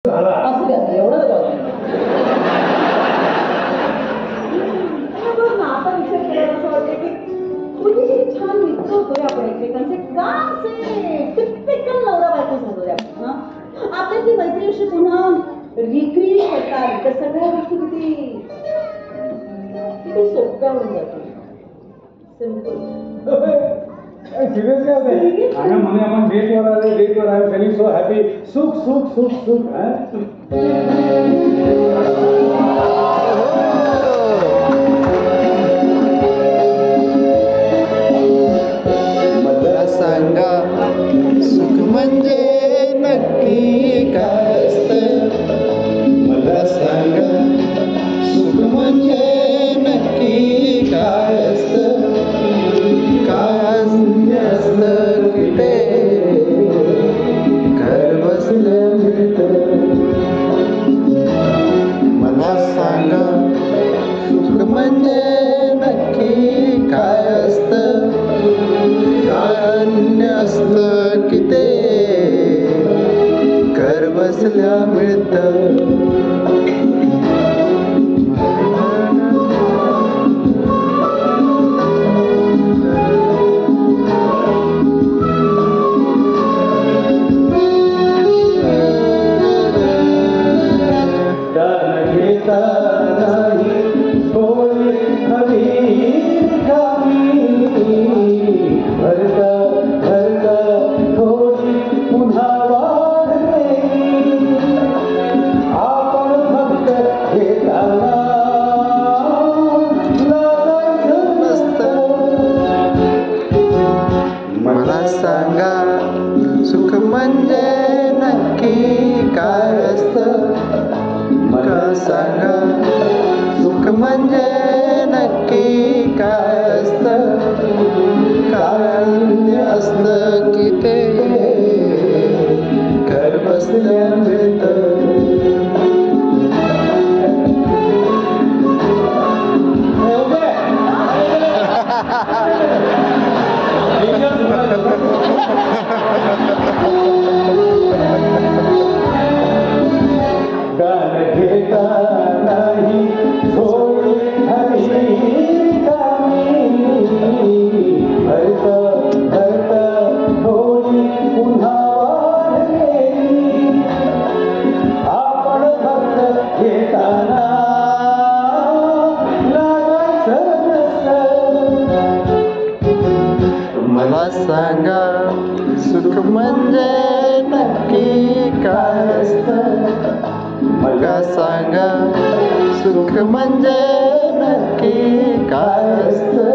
असू द्या एवढं आता विचार केला असं वाटतं की पूर्वी छान मित्र होतोय आपण एकमेकांचे का असे टिपिकल नवरा बायको झालोय आपण आपल्या ती मैत्री अशी पुन्हा रिक्रिएट करतात तर सगळ्या गोष्टी किती सोप्या होऊन जातात सिंपल सिरियसली होते अगं म्हणे आपण डेटवर आहे फेलिंग सो हॅपी सुख सुख सुख सुख मला सांगा सुख म्हणजे नक्की काय असतं मला सांगा सुख म्हणजे नक्की काय असतं काय असलं की ते घर बसल्या मिळतं मला सांगा सुख म्हणजे नक्की काय असतं काय अन्य असलं की ते घर बसल्या मिळतं सांगा सुख म्हणजे नक्की काय असतं मला सांगा सुख म्हणजे नक्की काय असतं काय असलं की ते घर बसल्या मिळतं गान घेता नाही सोडे हरी हरता हरता थोडी पुन्हा वाढली आपण फक्त घेताना लागायचं नसतं मला सांगा सुख म्हणजे नक्की काय असतं मला सांगा सुख म्हणजे नक्की काय असतं